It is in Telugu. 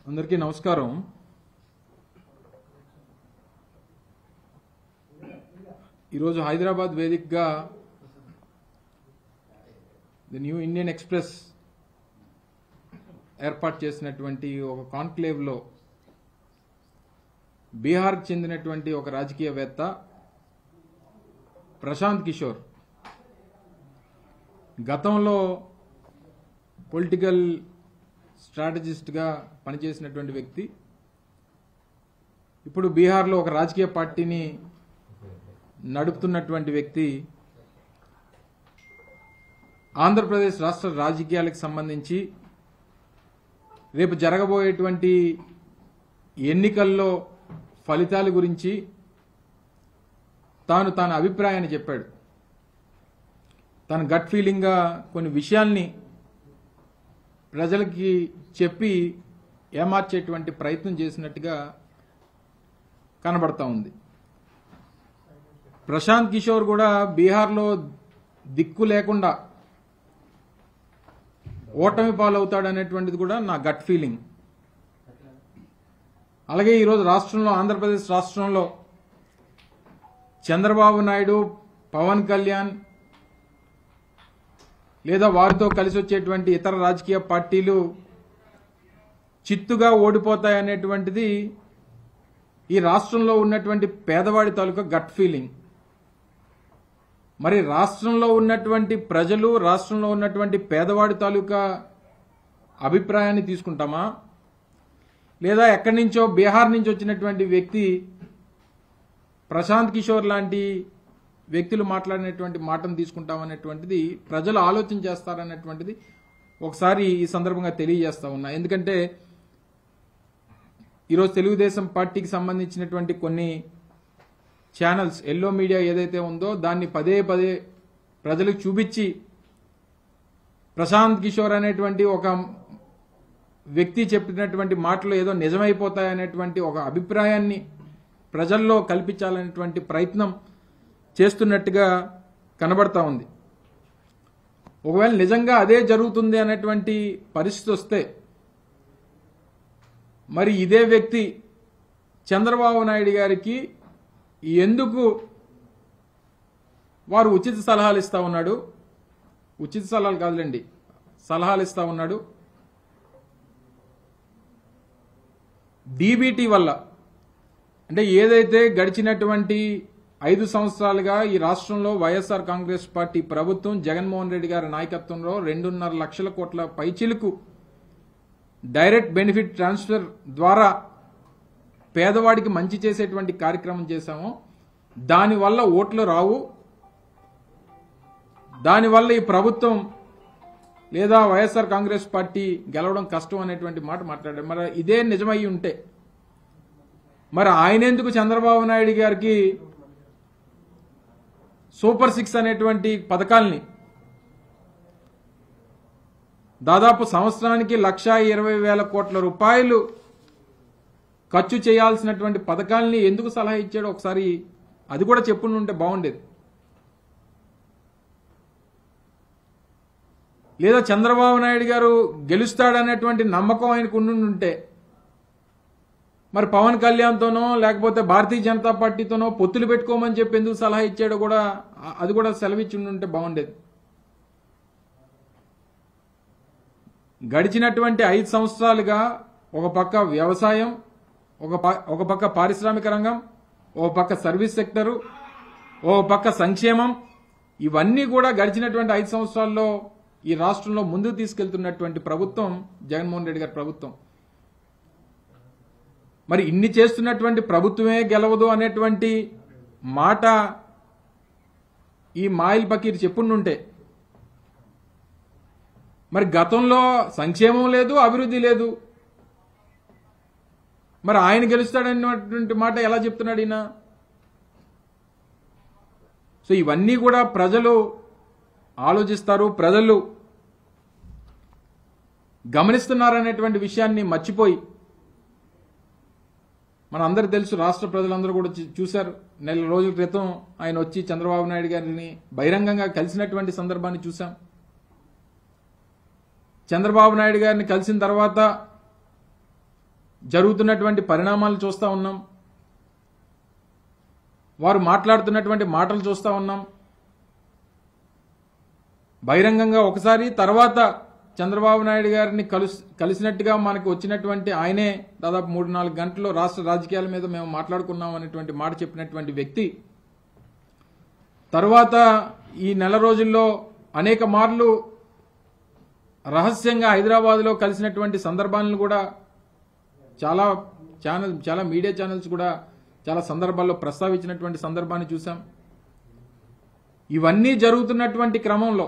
అందరికీ నమస్కారం. ఈరోజు హైదరాబాద్ వేదికగా ది న్యూ ఇండియన్ ఎక్స్ప్రెస్ ఏర్పాటు చేసినటువంటి ఒక కాన్క్లేవ్లో బీహార్కు చెందినటువంటి ఒక రాజకీయవేత్త ప్రశాంత్ కిషోర్ గతంలో పొలిటికల్ స్ట్రాటజిస్ట్గా పనిచేసినటువంటి వ్యక్తి ఇప్పుడు బీహార్లో ఒక రాజకీయ పార్టీని నడుపుతున్నటువంటి వ్యక్తి ఆంధ్రప్రదేశ్ రాష్ట్ర రాజకీయాలకు సంబంధించి రేపు జరగబోయేటువంటి ఎన్నికల్లో ఫలితాల గురించి తన అభిప్రాయాన్ని చెప్పాడు. తన గట్ ఫీలింగ్గా కొన్ని విషయాల్ని ప్రజలకి చెప్పి ఏమార్చేటువంటి ప్రయత్నం చేసినట్టుగా కనబడతా ఉంది. ప్రశాంత్ కిషోర్ కూడా బీహార్లో దిక్కు లేకుండా ఓటమి పాలవుతాడనేటువంటిది కూడా నా గట్ ఫీలింగ్. అలాగే ఈరోజు రాష్ట్రంలో ఆంధ్రప్రదేశ్ రాష్ట్రంలో చంద్రబాబు నాయుడు, పవన్ కళ్యాణ్ లేదా వారితో కలిసి వచ్చేటువంటి ఇతర రాజకీయ పార్టీలు చిత్తుగా ఓడిపోతాయనేటువంటిది ఈ రాష్ట్రంలో ఉన్నటువంటి పేదవాడి తాలూకా గట్ ఫీలింగ్. మరి రాష్ట్రంలో ఉన్నటువంటి ప్రజలు, రాష్ట్రంలో ఉన్నటువంటి పేదవాడి తాలూకా అభిప్రాయాన్ని తీసుకుంటామా, లేదా ఎక్కడి నుంచో బీహార్ నుంచి వచ్చినటువంటి వ్యక్తి ప్రశాంత్ కిషోర్ లాంటి వ్యక్తులు మాట్లాడినటువంటి మాటను తీసుకుంటామనేటువంటిది ప్రజలు ఆలోచన చేస్తారనేటువంటిది ఒకసారి ఈ సందర్భంగా తెలియజేస్తా ఉన్నా. ఎందుకంటే ఈరోజు తెలుగుదేశం పార్టీకి సంబంధించినటువంటి కొన్ని ఛానల్స్, ఎల్లో మీడియా ఏదైతే ఉందో దాన్ని పదే పదే ప్రజలకు చూపించి ప్రశాంత్ కిషోర్ అనేటువంటి ఒక వ్యక్తి చెప్పినటువంటి మాటలు ఏదో నిజమైపోతాయనేటువంటి ఒక అభిప్రాయాన్ని ప్రజల్లో కల్పించాలనేటువంటి ప్రయత్నం చేస్తున్నట్టుగా కనబడతా ఉంది. ఒకవేళ నిజంగా అదే జరుగుతుంది అనేటువంటి పరిస్థితి వస్తే మరి ఇదే వ్యక్తి చంద్రబాబు నాయుడు గారికి ఎందుకు వారు ఉచిత సలహాలు ఇస్తా ఉన్నాడు, ఉచిత సలహాలు కాదులేండి, సలహాలు ఇస్తా ఉన్నాడు. డీబీటీ వల్ల అంటే ఏదైతే గడిచినటువంటి 5 సంవత్సరాలుగా ఈ రాష్ట్రంలో వైఎస్ఆర్ కాంగ్రెస్ పార్టీ ప్రభుత్వం జగన్మోహన్ రెడ్డి గారి నాయకత్వంలో 2.5 లక్షల కోట్ల పైచిలకు డైరెక్ట్ బెనిఫిట్ ట్రాన్స్ఫర్ ద్వారా పేదవాడికి మంచి చేసేటువంటి కార్యక్రమం చేశాము. దానివల్ల ఓట్లు రావు, దానివల్ల ఈ ప్రభుత్వం లేదా వైఎస్ఆర్ కాంగ్రెస్ పార్టీ గెలవడం కష్టం అనేటువంటి మాట మాట్లాడారు. మరి ఇదే నిజమై ఉంటే మరి ఆయన ఎందుకు చంద్రబాబు నాయుడు గారికి సూపర్ 6 అనేటువంటి పథకాల్ని దాదాపు సంవత్సరానికి 1,20,000 కోట్ల రూపాయలు ఖర్చు చేయాల్సినటువంటి పథకాల్ని ఎందుకు సలహా ఇచ్చాడో ఒకసారి అది కూడా చెప్పుంటే బాగుండేది. లేదా చంద్రబాబు నాయుడు గారు గెలుస్తాడనేటువంటి నమ్మకం ఆయనకు ఉండుంటే మరి పవన్ కళ్యాణ్తోనో లేకపోతే భారతీయ జనతా పార్టీతోనో పొత్తులు పెట్టుకోమని చెప్పి ఎందుకు సలహా ఇచ్చాడో కూడా అది కూడా సెలవిచ్చి ఉంటే బాగుండేది. గడిచినటువంటి 5 సంవత్సరాలుగా ఒక పక్క వ్యవసాయం, ఒక పక్క పారిశ్రామిక రంగం, ఒక పక్క సర్వీస్ సెక్టరు, ఒక పక్క సంక్షేమం, ఇవన్నీ కూడా గడిచినటువంటి 5 సంవత్సరాల్లో ఈ రాష్ట్రంలో ముందుకు తీసుకెళ్తున్నటువంటి ప్రభుత్వం జగన్మోహన్ రెడ్డి గారి ప్రభుత్వం. మరి ఇన్ని చేస్తున్నటువంటి ప్రభుత్వమే గెలవదు అనేటువంటి మాట ఈ మాయిల్ పకీర్ చెప్పుంటే మరి గతంలో సంక్షేమం లేదు, అభివృద్ధి లేదు, మరి ఆయన గెలుస్తాడనేటువంటి మాట ఎలా చెప్తున్నాడు ఈయన? సో ఇవన్నీ కూడా ప్రజలు ఆలోచిస్తారు, ప్రజలు గమనిస్తున్నారనేటువంటి విషయాన్ని మర్చిపోయి మన అందరికి తెలుసు, రాష్ట్ర ప్రజలందరూ కూడా చూశారు. నెల రోజుల క్రితం ఆయన వచ్చి చంద్రబాబు నాయుడు గారిని బహిరంగంగా కలిసినటువంటి సందర్భాన్ని చూశాం. చంద్రబాబు నాయుడు గారిని కలిసిన తర్వాత జరుగుతున్నటువంటి పరిణామాలు చూస్తూ ఉన్నాం, వారు మాట్లాడుతున్నటువంటి మాటలు చూస్తూ ఉన్నాం. బహిరంగంగా ఒకసారి, తర్వాత చంద్రబాబు నాయుడు గారిని కలిసినట్టుగా మనకు వచ్చినటువంటి ఆయనే దాదాపు 3-4 గంటల్లో రాష్ట్ర రాజకీయాల మీద మేము మాట్లాడుకున్నాం అనేటువంటి మాట చెప్పినటువంటి వ్యక్తి తర్వాత ఈ నెల రోజుల్లో అనేక మార్లు రహస్యంగా హైదరాబాద్లో కలిసినటువంటి సందర్భాలను కూడా చాలా మీడియా ఛానల్స్ కూడా చాలా సందర్భాల్లో ప్రస్తావించినటువంటి సందర్భాన్ని చూసాం. ఇవన్నీ జరుగుతున్నటువంటి క్రమంలో